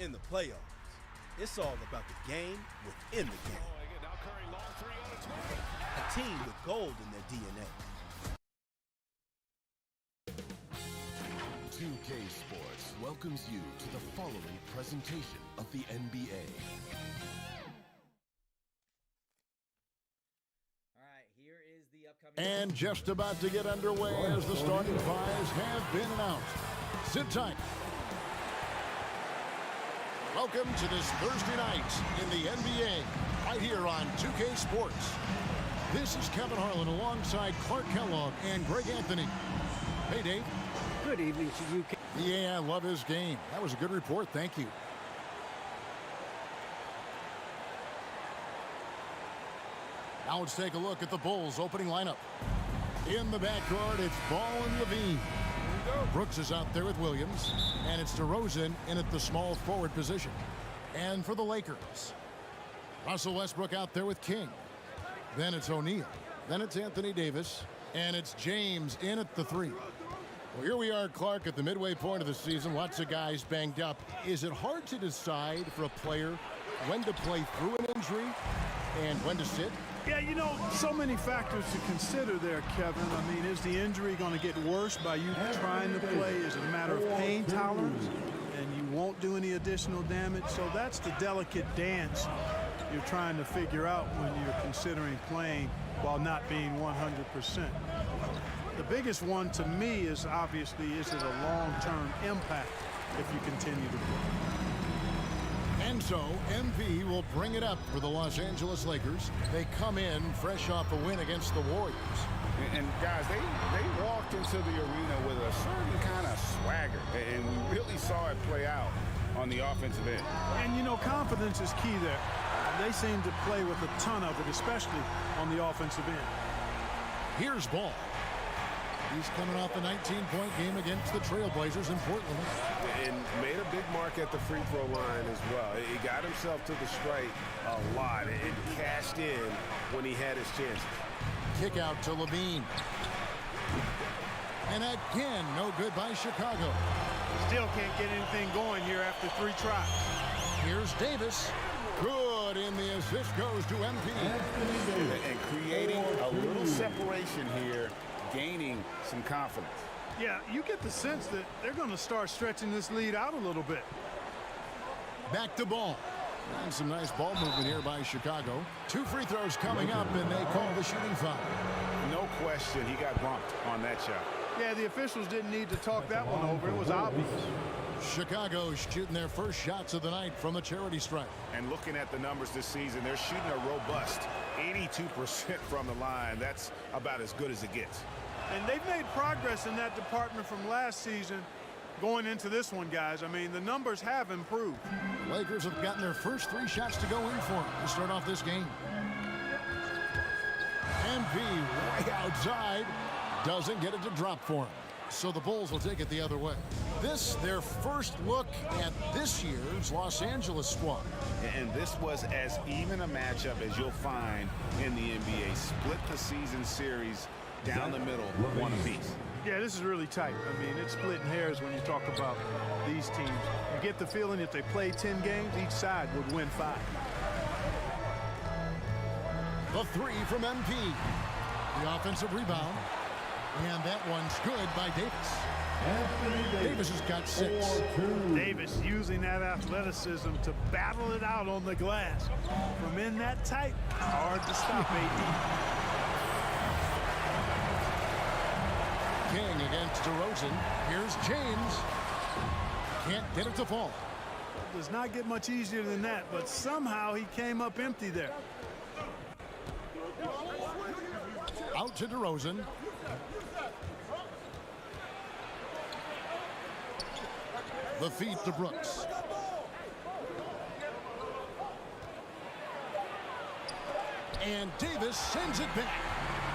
In the playoffs, it's all about the game within the game. A team with gold in their DNA. 2K Sports welcomes you to the following presentation of the NBA. And just about to get underway as the starting fives have been announced. Sit tight. Welcome to this Thursday night in the NBA, right here on 2K Sports. This is Kevin Harlan alongside Clark Kellogg and Greg Anthony. Hey, Dave. Good evening to you. Yeah, I love his game. That was a good report. Thank you. Now let's take a look at the Bulls' opening lineup. In the backcourt, it's Ball and Levine. Brooks is out there with Williams, and it's DeRozan in at the small forward position. And for the Lakers, Russell Westbrook out there with King. Then it's O'Neal. Then it's Anthony Davis, and it's James in at the 3. Well, here we are, Clark, at the midway point of the season. Lots of guys banged up. Is it hard to decide for a player when to play through an injury and when to sit? Yeah, you know, so many factors to consider there, Kevin. I mean, is the injury going to get worse by you trying to play? Is it a matter of pain tolerance and you won't do any additional damage? So that's the delicate dance you're trying to figure out when you're considering playing while not being 100%. The biggest one to me is obviously, is it a long-term impact if you continue to play? And so, MV will bring it up for the Los Angeles Lakers. They come in fresh off a win against the Warriors. And guys, they walked into the arena with a certain kind of swagger, and we really saw it play out on the offensive end. And, you know, confidence is key there. They seem to play with a ton of it, especially on the offensive end. Here's Ball. He's coming off a 19-point game against the Trailblazers in Portland. And made a big mark at the free throw line as well. He got himself to the strike a lot. It cashed in when he had his chances. Kick out to Levine. And again, no good by Chicago. Still can't get anything going here after 3 tries. Here's Davis. Good, and the assist goes to MP. And creating a little separation here, gaining some confidence. Yeah, you get the sense that they're going to start stretching this lead out a little bit. Back to Ball. And some nice ball movement here by Chicago. 2 free throws coming up, and they call the shooting foul. No question, he got bumped on that shot. Yeah, the officials didn't need to talk that one over. It was obvious. Chicago shooting their first shots of the night from the charity stripe. And looking at the numbers this season, they're shooting a robust 82% from the line. That's about as good as it gets. And they've made progress in that department from last season going into this one, guys. I mean, the numbers have improved. The Lakers have gotten their first 3 shots to go in for them to start off this game. MP way outside. Doesn't get it to drop for him. So the Bulls will take it the other way. This, their first look at this year's Los Angeles squad. And this was as even a matchup as you'll find in the NBA. Split the season series down the middle, 1 apiece. Yeah, this is really tight. I mean, it's splitting hairs when you talk about these teams. You get the feeling if they play 10 games, each side would win 5. The 3 from MP. The offensive rebound. And that one's good by Davis. Davis has got 6. Davis using that athleticism to battle it out on the glass. From in that tight, hard to stop AD. King against DeRozan. Here's James. Can't get it to fall. Does not get much easier than that, but somehow he came up empty there. Out to DeRozan. The feed to Brooks. And Davis sends it back.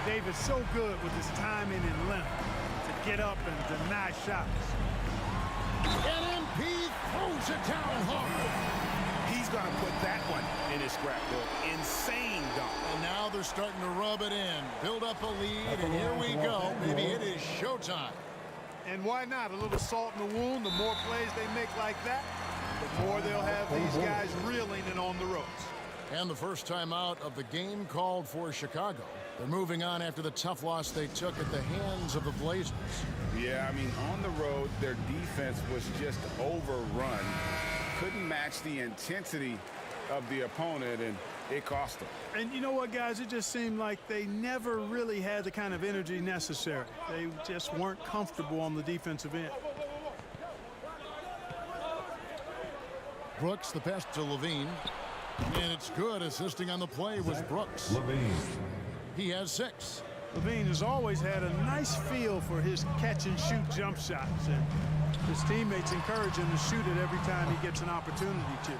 Davis so good with his timing and length to get up and deny shots. And MP throws it down hard. He's going to put that one in his scrapbook. Insane dunk. And now they're starting to rub it in. Build up a lead, and here we go. Maybe it is showtime. And why not? A little salt in the wound. The more plays they make like that, the more they'll have these guys reeling and on the ropes. And the first time out of the game called for Chicago. They're moving on after the tough loss they took at the hands of the Blazers. Yeah, I mean, on the road, their defense was just overrun. Couldn't match the intensity of the opponent, and it cost them. And you know what, guys? It just seemed like they never really had the kind of energy necessary. They just weren't comfortable on the defensive end. Brooks, the pass to Levine. And it's good. Assisting on the play was Brooks. He has 6. Levine has always had a nice feel for his catch-and-shoot jump shots, and his teammates encourage him to shoot it every time he gets an opportunity to.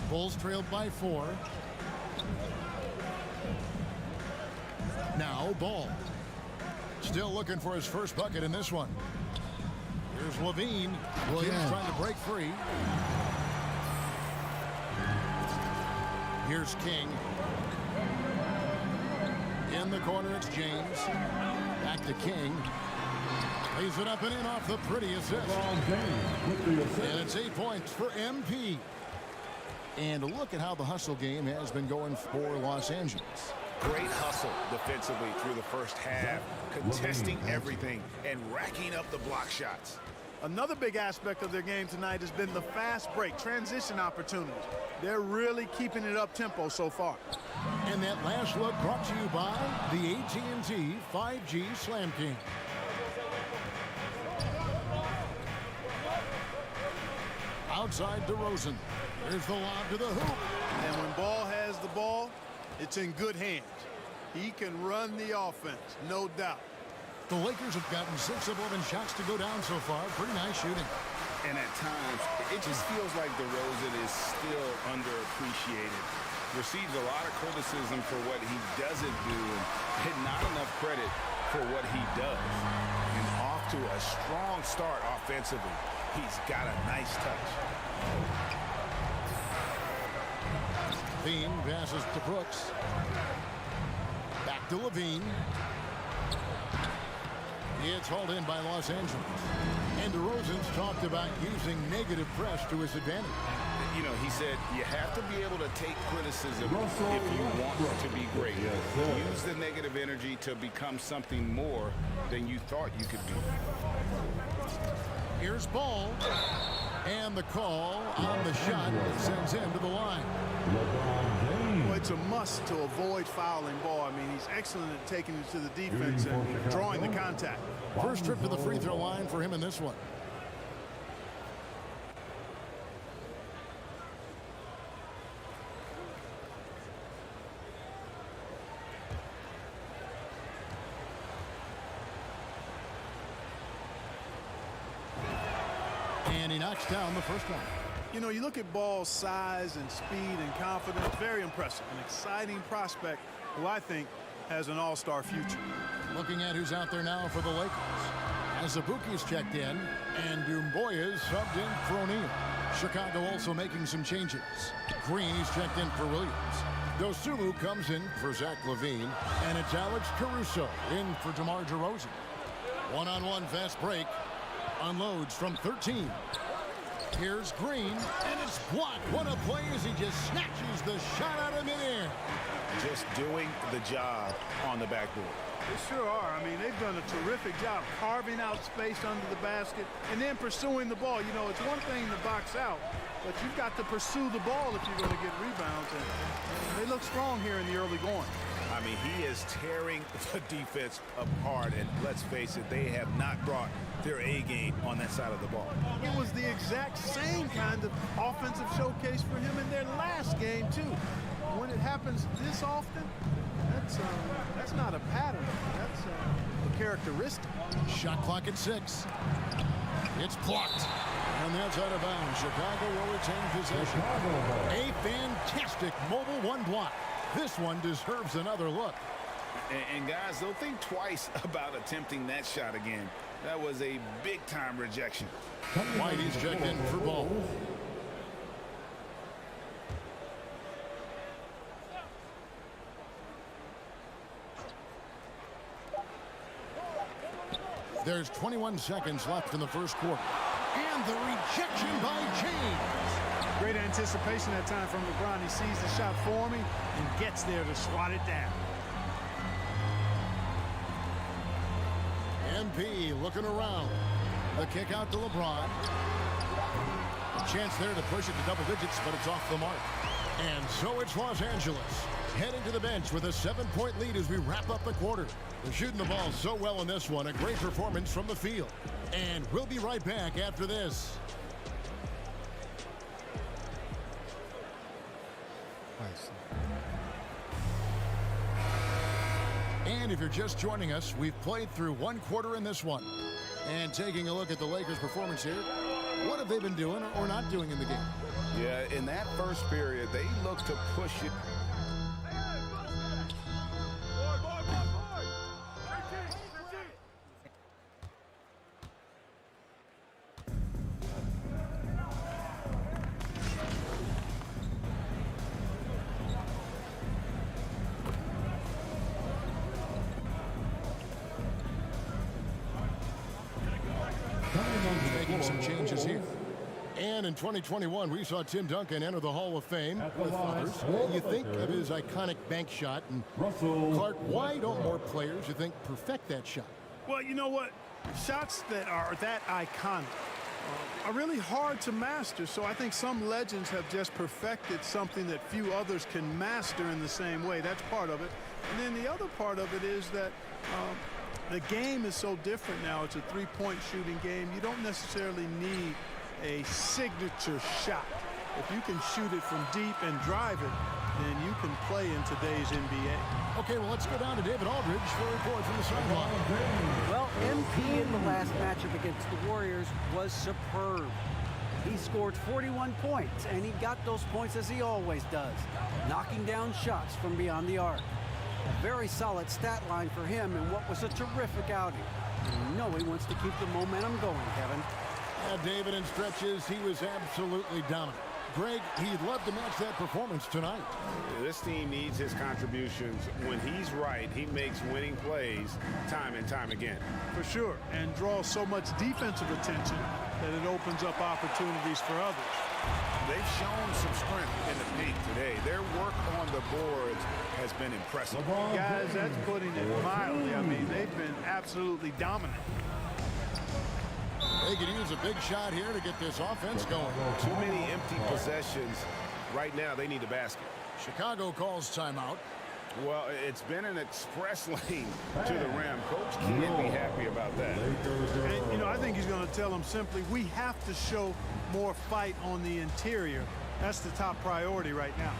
Bulls trailed by 4. Now Ball. Still looking for his first bucket in this one. Here's Levine. Williams trying to break free. Here's King. In the corner, it's James. Back to King. Lays it up and in off the pretty assist. And it's 8 points for MP. And look at how the hustle game has been going for Los Angeles. Great hustle defensively through the first half, contesting everything and racking up the block shots. Another big aspect of their game tonight has been the fast break, transition opportunities. They're really keeping it up tempo so far. And that last look brought to you by the AT&T 5G Slam King. Outside DeRozan. There's the lob to the hoop. And when Ball has the ball, it's in good hands. He can run the offense, no doubt. The Lakers have gotten 6 of 11 shots to go down so far. Pretty nice shooting. And at times, it just feels like DeRozan is still underappreciated. Receives a lot of criticism for what he doesn't do and not enough credit for what he does. And off to a strong start offensively. He's got a nice touch. Levine passes to Brooks. Back to Levine. It's hauled in by Los Angeles. And DeRozan's talked about using negative press to his advantage. You know, he said you have to be able to take criticism if you want to be great. Use the negative energy to become something more than you thought you could be. Here's Ball. And the call on the shot that sends him to the line. Well, it's a must to avoid fouling Ball. I mean, he's excellent at taking it to the defense and drawing the contact. First trip to the free throw line for him in this one. And he knocks down the first one. You know, you look at Ball's size and speed and confidence, very impressive. An exciting prospect who I think has an all-star future. Looking at who's out there now for the Lakers. Azubuike's checked in, and Doumbouya's subbed in for O'Neal. Chicago also making some changes. Green is checked in for Williams. Dosunmu comes in for Zach LaVine, and it's Alex Caruso in for DeMar DeRozan. One-on-one fast break. Unloads from 13. Here's Green, and it's blocked. What a play as he just snatches the shot out of midair. Just doing the job on the backboard. They sure are. I mean, they've done a terrific job carving out space under the basket and then pursuing the ball. You know, it's one thing to box out, but you've got to pursue the ball if you're going to get rebounds. And they look strong here in the early going. I mean, he is tearing the defense apart, and let's face it, they have not brought their A game on that side of the ball. It was the exact same kind of offensive showcase for him in their last game, too. When it happens this often, that's not a pattern. That's a characteristic. Shot clock at 6. It's blocked. On the outside of bounds, Chicago will retain possession. A fantastic mobile one block. This one deserves another look. And guys, they'll think twice about attempting that shot again. That was a big-time rejection. Whitey's checked in for Ball. There's 21 seconds left in the first quarter. And And the rejection by James. Great anticipation that time from LeBron. He sees the shot forming and gets there to swat it down. MP looking around. The kick out to LeBron. A chance there to push it to double digits, but it's off the mark. And so it's Los Angeles heading to the bench with a 7-point lead as we wrap up the quarter. They're shooting the ball so well in this one. A great performance from the field. And we'll be right back after this. And if you're just joining us, we've played through one quarter in this one. And taking a look at the Lakers' performance here, what have they been doing or not doing in the game? Yeah, in that first period, they looked to push it. Making some changes here. And in 2021, we saw Tim Duncan enter the Hall of Fame with others. You think of his iconic bank shot. And Clark, why don't more players, you think, perfect that shot? Well, you know what? Shots that are that iconic are really hard to master. So I think some legends have just perfected something that few others can master in the same way. That's part of it. And then the other part of it is that the game is so different now. It's a three-point shooting game. You don't necessarily need a signature shot. If you can shoot it from deep and drive it, then you can play in today's NBA. Okay, well, let's go down to David Aldridge for a report from the sideline. Well, MP in the last matchup against the Warriors was superb. He scored 41 points, and he got those points as he always does, knocking down shots from beyond the arc. A very solid stat line for him in what was a terrific outing. And you know he wants to keep the momentum going, Kevin. Yeah, David, in stretches, he was absolutely dominant. Greg, he'd love to match that performance tonight. This team needs his contributions. When he's right, he makes winning plays time and time again. For sure, and draws so much defensive attention that it opens up opportunities for others. They've shown some strength in the paint today. Their work on the boards has been impressive. Guys, that's putting it mildly. I mean, they've been absolutely dominant. They could use a big shot here to get this offense going. Too many empty possessions. Right now, they need a basket. Chicago calls timeout. Well, it's been an express lane to the rim. Coach can't be happy about that. And, you know, I think he's going to tell them simply, we have to show more fight on the interior. That's the top priority right now.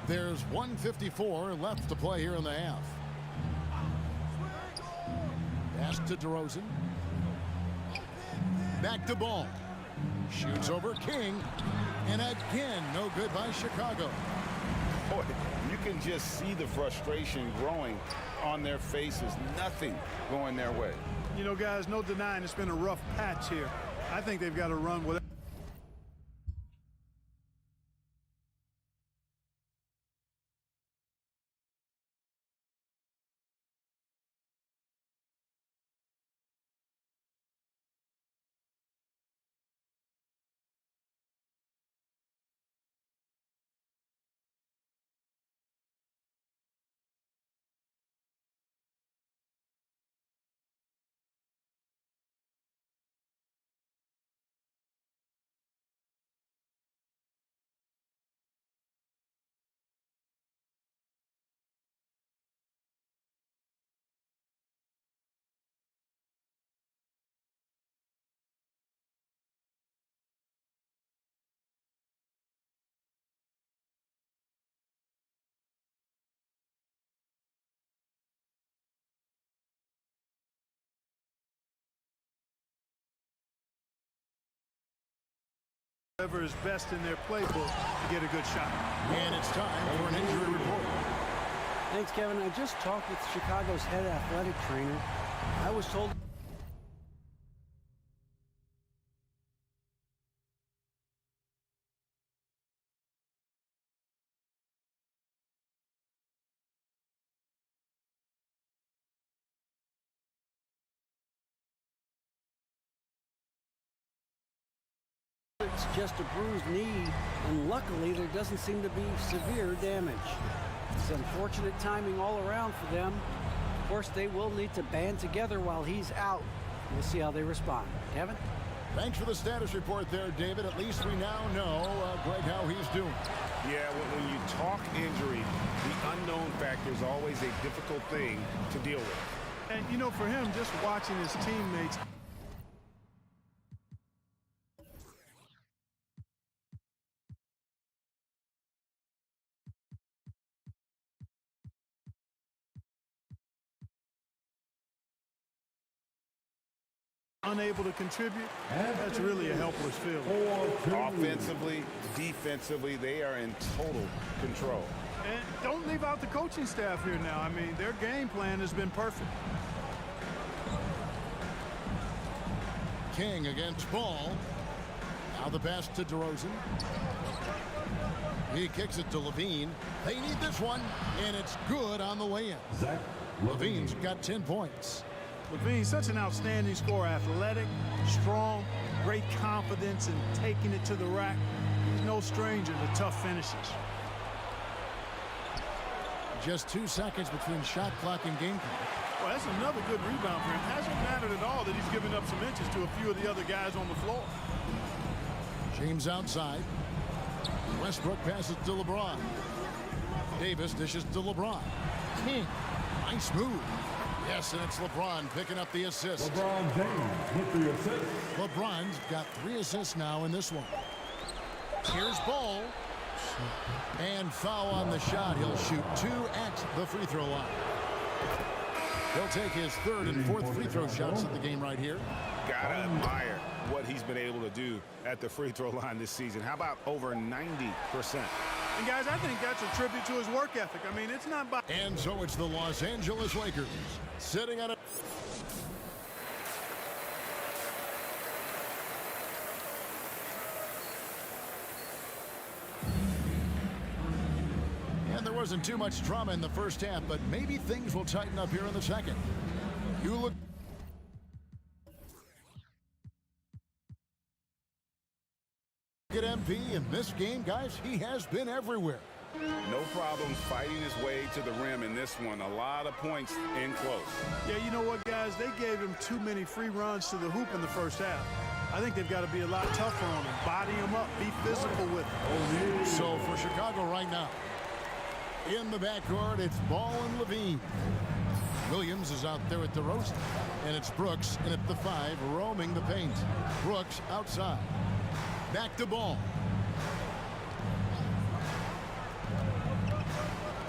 There's 1:54 left to play here in the half. Pass to DeRozan. Back to Ball. Shoots over King. And again, no good by Chicago. Boy, you can just see the frustration growing on their faces. Nothing going their way. You know, guys, no denying it's been a rough patch here. I think they've got to run with whatever is best in their playbook to get a good shot. And it's time for an injury report. Thanks, Kevin. I just talked with Chicago's head athletic trainer. I was told it's just a bruised knee, and luckily there doesn't seem to be severe damage. It's unfortunate timing all around for them. Of course, they will need to band together while he's out. We'll see how they respond. Kevin? Thanks for the status report there, David. At least we now know, Greg, how he's doing. Yeah, when you talk injury, the unknown factor is always a difficult thing to deal with. And, you know, for him, just watching his teammates, unable to contribute, that's really a helpless feeling. Offensively, defensively, they are in total control. And don't leave out the coaching staff here now. I mean, their game plan has been perfect. King against Ball. Now the pass to DeRozan. He kicks it to Levine. They need this one, and it's good on the way in. Levine's got 10 points. Levine's such an outstanding scorer, athletic, strong, great confidence in taking it to the rack. He's no stranger to tough finishes. Just 2 seconds between shot clock and game clock. Well, that's another good rebound for him. Hasn't mattered at all that he's given up some inches to a few of the other guys on the floor. James outside. Westbrook passes to LeBron. Davis dishes to LeBron. King, nice move. Yes, and it's LeBron picking up the assist. LeBron James with the assist. LeBron's got 3 assists now in this one. Here's Ball. And foul on the shot. He'll shoot 2 at the free throw line. He'll take his 3rd and 4th free throw shots of the game right here. Gotta admire what he's been able to do at the free throw line this season. How about over 90%? And guys, I think that's a tribute to his work ethic. I mean, it's not by... And so it's the Los Angeles Lakers sitting on a... And there wasn't too much drama in the first half, but maybe things will tighten up here in the second. You look... at MP in this game, guys, he has been everywhere. No problems fighting his way to the rim in this one. A lot of points in close. Yeah, you know what, guys? They gave him too many free runs to the hoop in the first half. I think they've got to be a lot tougher on him. Body him up. Be physical with him. So for Chicago right now, in the backcourt, it's Ball and Levine. Williams is out there at DeRozan. And it's Brooks in at the 5, roaming the paint. Brooks outside. Back to Ball.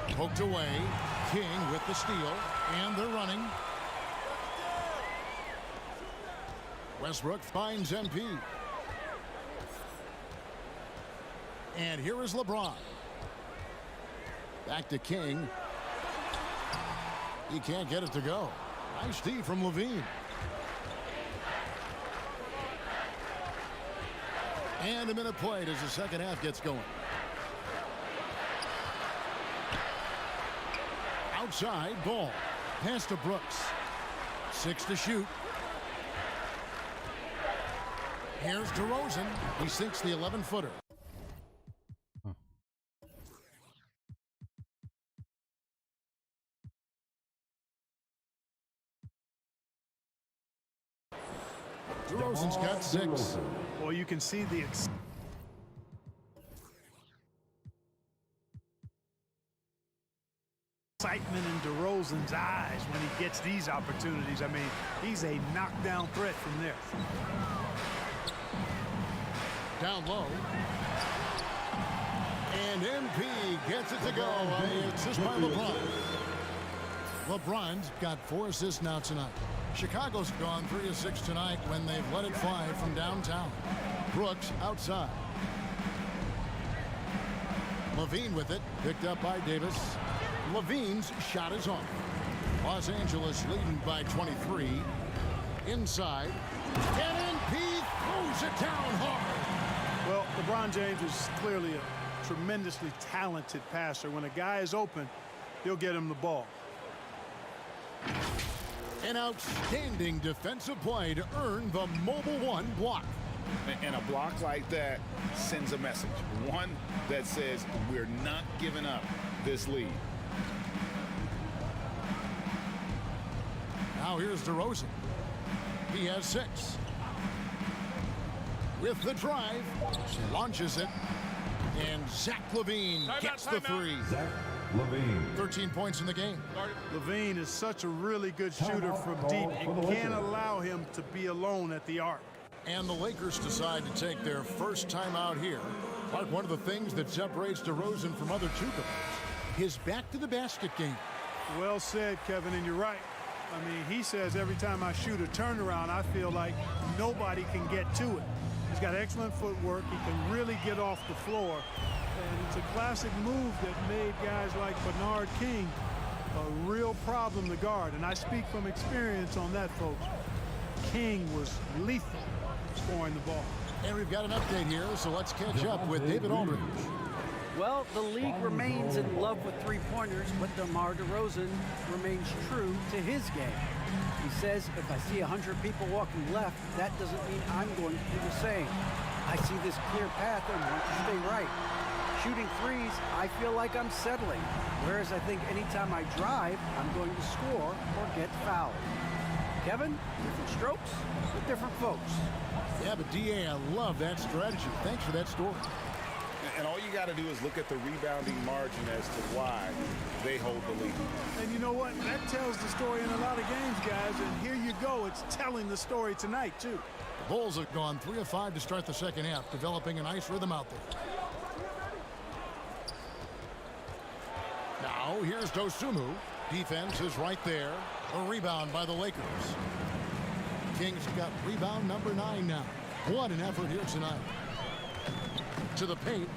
Poked away. King with the steal. And they're running. Westbrook finds MP. And here is LeBron. Back to King. He can't get it to go. Nice D from Levine. And a minute played as the second half gets going. Outside, Ball. Pass to Brooks. 6 to shoot. Here's DeRozan. He sinks the 11-footer. DeRozan's got 6. Well, you can see the excitement in DeRozan's eyes when he gets these opportunities. I mean, he's a knockdown threat from there. Down low. And MP gets it to go on the assist by LeBron. LeBron's got 4 assists now tonight. Chicago's gone 3 of 6 tonight when they've let it fly from downtown. Brooks outside. LaVine with it, picked up by Davis. LaVine's shot is off. Los Angeles leading by 23. Inside, and MP throws it down hard. Well, LeBron James is clearly a tremendously talented passer. When a guy is open, he'll get him the ball. An outstanding defensive play to earn the Mobile One block. And a block like that sends a message. One that says we're not giving up this lead. Now here's DeRozan. He has 6. With the drive, launches it, and Zach LaVine gets the 3. Zach LaVine. 13 points in the game. LaVine is such a really good shooter from deep. You can't allow him to be alone at the arc. And the Lakers decide to take their first time out here. Mark, one of the things that separates DeRozan from other two guards, his back-to-the-basket game. Well said, Kevin, and you're right. I mean, he says every time I shoot a turnaround, I feel like nobody can get to it. He's got excellent footwork. He can really get off the floor. And it's a classic move that made guys like Bernard King a real problem to guard. And I speak from experience on that, folks. King was lethal scoring the ball. And we've got an update here, so let's catch up with David Aldridge. Well, the league remains in love with three-pointers, but DeMar DeRozan remains true to his game. He says, if I see 100 people walking left, that doesn't mean I'm going to do the same. I see this clear path and want to stay right. Shooting threes, I feel like I'm settling, whereas I think anytime I drive, I'm going to score or get fouled. Kevin, different strokes with different folks. Yeah, but D.A., I love that strategy. Thanks for that story. And all you got to do is look at the rebounding margin as to why they hold the lead. And you know what? That tells the story in a lot of games, guys. And here you go. It's telling the story tonight, too. The Bulls have gone 3 of 5 to start the second half, developing a nice rhythm out there. Now, here's Dosunmu. Defense is right there. A rebound by the Lakers. Kings got rebound number 9 now. What an effort here tonight. To the paint.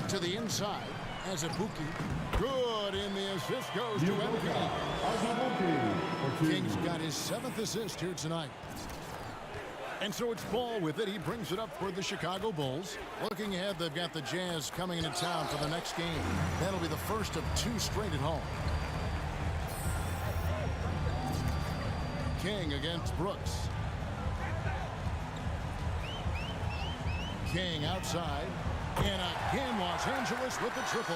To the inside as Azubuike. Good, and the assist goes to MP. Kings got his 7th assist here tonight. And so it's Ball with it. He brings it up for the Chicago Bulls. Looking ahead, they've got the Jazz coming into town for the next game. That'll be the first of 2 straight at home. King against Brooks. King outside. And again, Los Angeles with the triple.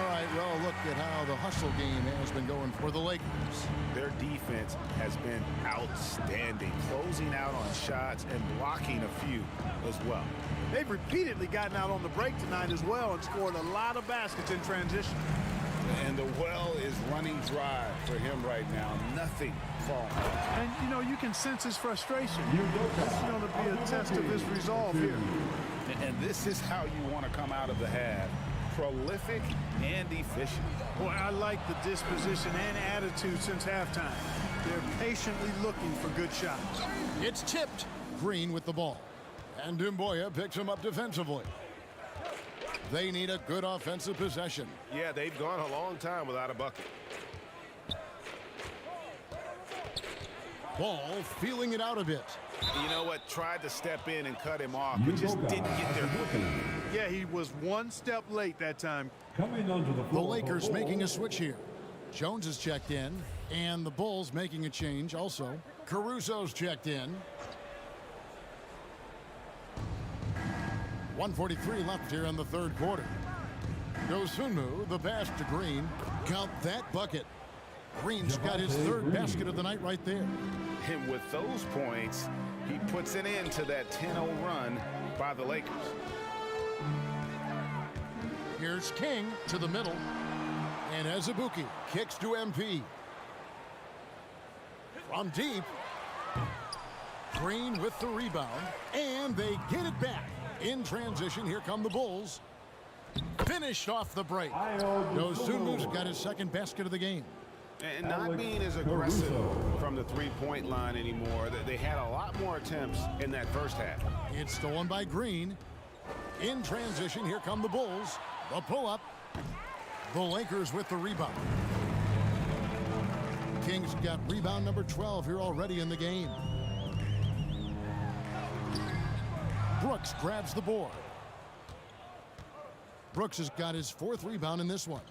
All right, well, look at how the hustle game has been going for the Lakers. Their defense has been outstanding, closing out on shots and blocking a few as well. They've repeatedly gotten out on the break tonight as well and scored a lot of baskets in transition. And the well is running dry for him right now. Nothing falling. And, you know, you can sense his frustration. This is going to be a test of his resolve here. And this is how you want to come out of the half. Prolific and efficient. Boy, I like the disposition and attitude since halftime. They're patiently looking for good shots. It's tipped. Green with the ball. And Doumbouya picks him up defensively. They need a good offensive possession. Yeah, they've gone a long time without a bucket. Ball feeling it out a bit. You know what? Tried to step in and cut him off, but just didn't get there quick enough. Yeah, he was one step late that time. Coming onto the The floor. Lakers making a switch here. Jones is checked in, and the Bulls making a change also. Caruso's checked in. 1:43 left here in the third quarter. Dosunmu, the pass to Green. Count that bucket. Green's got his 3rd basket of the night right there. And with those points, he puts an end to that 10-0 run by the Lakers. Here's King to the middle. And Azubuike kicks to MP. From deep. Green with the rebound. And they get it back. In transition, here come the Bulls. Finished off the break. Dosunmu's got his 2nd basket of the game. And not being as aggressive from the three-point line anymore. They had a lot more attempts in that first half. It's stolen by Green. In transition, here come the Bulls. The pull-up. The Lakers with the rebound. Kings got rebound number 12 here already in the game. Brooks grabs the board. Brooks has got his 4th rebound in this one.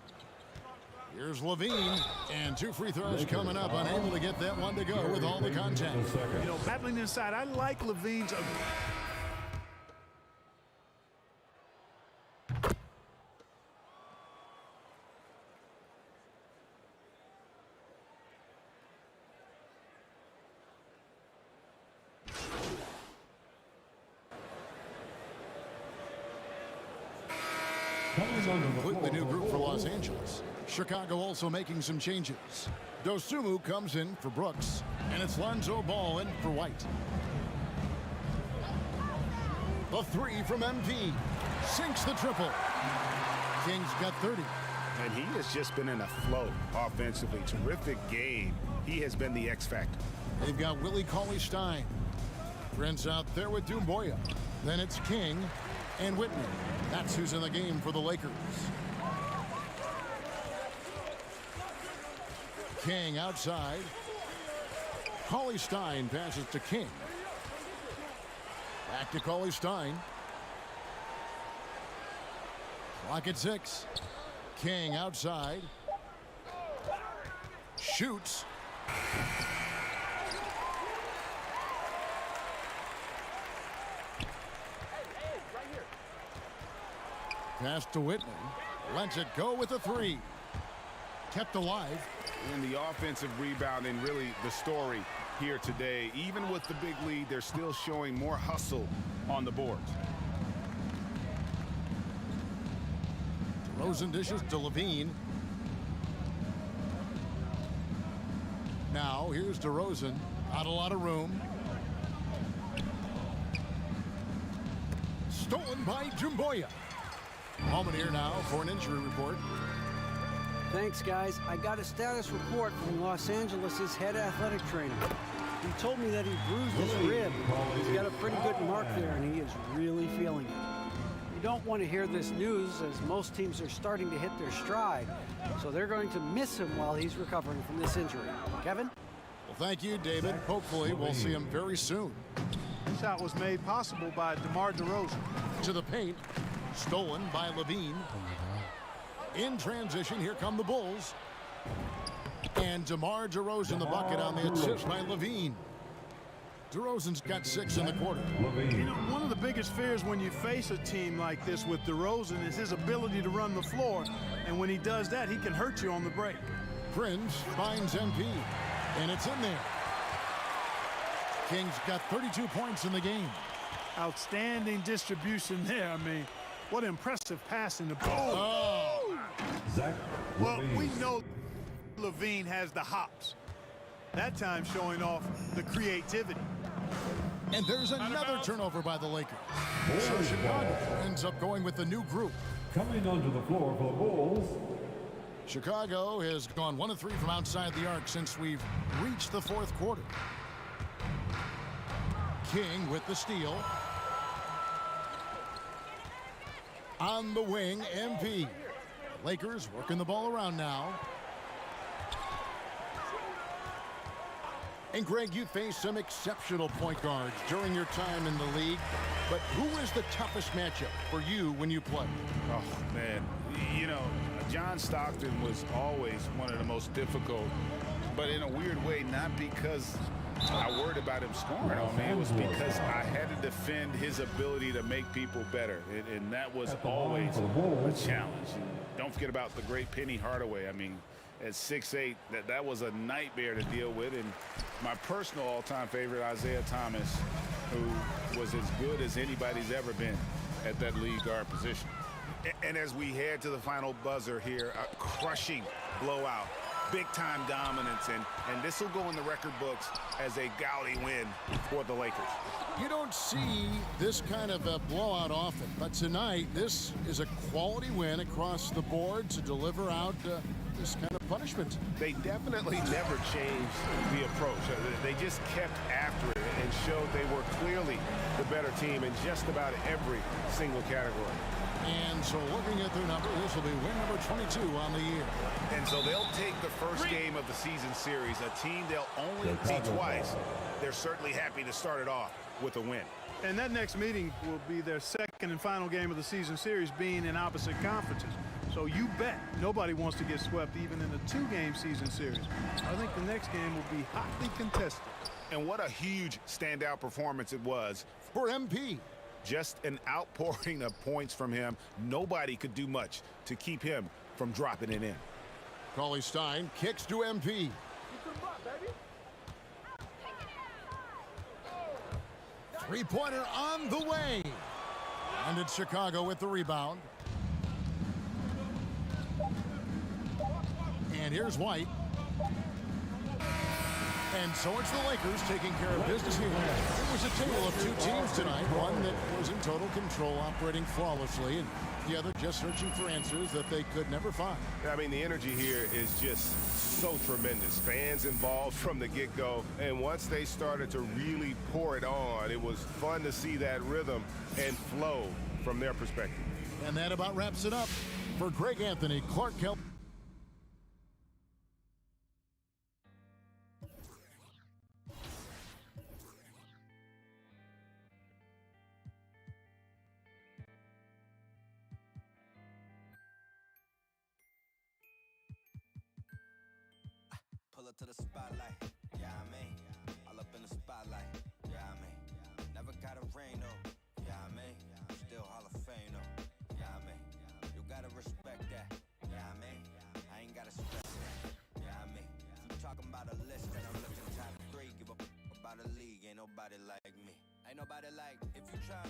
Here's LaVine, and 2 free throws coming up, unable to get that one to go with all the contact. You know, battling inside, I like LaVine's. Completely new group for Los Angeles. Chicago also making some changes. Dosunmu comes in for Brooks, and it's Lonzo Ball in for White. The 3 from MP. Sinks the triple. Kings got 30. And he has just been in a flow offensively. Terrific game. He has been the X factor. They've got Willie Cauley-Stein. Prince out there with Doumbouya. Then it's King and Whitney. That's who's in the game for the Lakers. King outside. Cauley-Stein passes to King. Back to Cauley-Stein. Clock at 6. King outside. Shoots. Pass to Whitman. Lets it go with a 3. Kept alive. And the offensive rebounding, really the story here today. Even with the big lead, they're still showing more hustle on the boards. DeRozan dishes to LaVine. Now here's DeRozan. Not a lot of room. Stolen by Doumbouya. Moment here now for an injury report. Thanks, guys. I got a status report from Los Angeles' head athletic trainer. He told me that he bruised his rib. He's got a pretty good mark there, and he is really feeling it. You don't want to hear this news, as most teams are starting to hit their stride, so they're going to miss him while he's recovering from this injury. Kevin? Well, thank you, David. Hopefully we'll see him very soon. The shot was made possible by DeMar DeRozan. To the paint. Stolen by LaVine. In transition, here come the Bulls. And DeMar DeRozan the bucket on the assist by LaVine. DeRozan's got 6 in the quarter. You know, one of the biggest fears when you face a team like this with DeRozan is his ability to run the floor. And when he does that, he can hurt you on the break. Prince finds MP. And it's in there. Kings got 32 points in the game. Outstanding distribution there. I mean, what impressive passing the ball. Oh. Zach Well, LaVine. we know LaVine has the hops. That time showing off the creativity. And there's another turnover by the Lakers. So Chicago ends up going with the new group. Coming onto the floor for the Bulls, Chicago has gone 1 of 3 from outside the arc since we've reached the 4th quarter. King with the steal. On the wing, MP. Lakers working the ball around now. And Greg, you faced some exceptional point guards during your time in the league, but who was the toughest matchup for you when you played? Oh, man. You know, John Stockton was always one of the most difficult, but in a weird way, not because I worried about him scoring on me. It was because I had to defend his ability to make people better, and that was always a challenge. And don't forget about the great Penny Hardaway. I mean, at 6'8", that was a nightmare to deal with. And my personal all-time favorite, Isaiah Thomas, who was as good as anybody's ever been at that lead guard position. And as we head to the final buzzer here, a crushing blowout big-time dominance, and this will go in the record books as a gaudy win for the Lakers. You don't see this kind of a blowout often, but tonight this is a quality win across the board to deliver out this kind of punishment. They definitely never changed the approach. They just kept after it and showed they were clearly the better team in just about every single category. And so looking at their number, this will be win number 22 on the year. And so they'll take the first game of the season series, a team they'll only see twice. They're certainly happy to start it off with a win. And that next meeting will be their second and final game of the season series, being in opposite conferences. So you bet nobody wants to get swept even in a 2-game season series. I think the next game will be hotly contested. And what a huge standout performance it was For MP. Just an outpouring of points from him. Nobody could do much to keep him from dropping it in. Cauley Stein kicks to MP. Three-pointer on the way. And it's Chicago with the rebound. And here's White. And so it's the Lakers taking care of business here. It was a tale of two teams tonight. One that was in total control, operating flawlessly, and the other just searching for answers that they could never find. I mean, the energy here is just so tremendous. Fans involved from the get-go, and once they started to really pour it on, it was fun to see that rhythm and flow from their perspective. And that about wraps it up. For Greg Anthony, Clark Kelp. Pull up to the spotlight, yeah, I mean, all up in the spotlight, yeah, I mean, never got a rain though, yeah, I mean, still Hall of Fame though, yeah, I mean, you gotta respect that, yeah, I mean, I ain't gotta stress that, yeah, I mean, if you talking about a list and I'm looking top 3, give a about a league, ain't nobody like me, ain't nobody like, if you try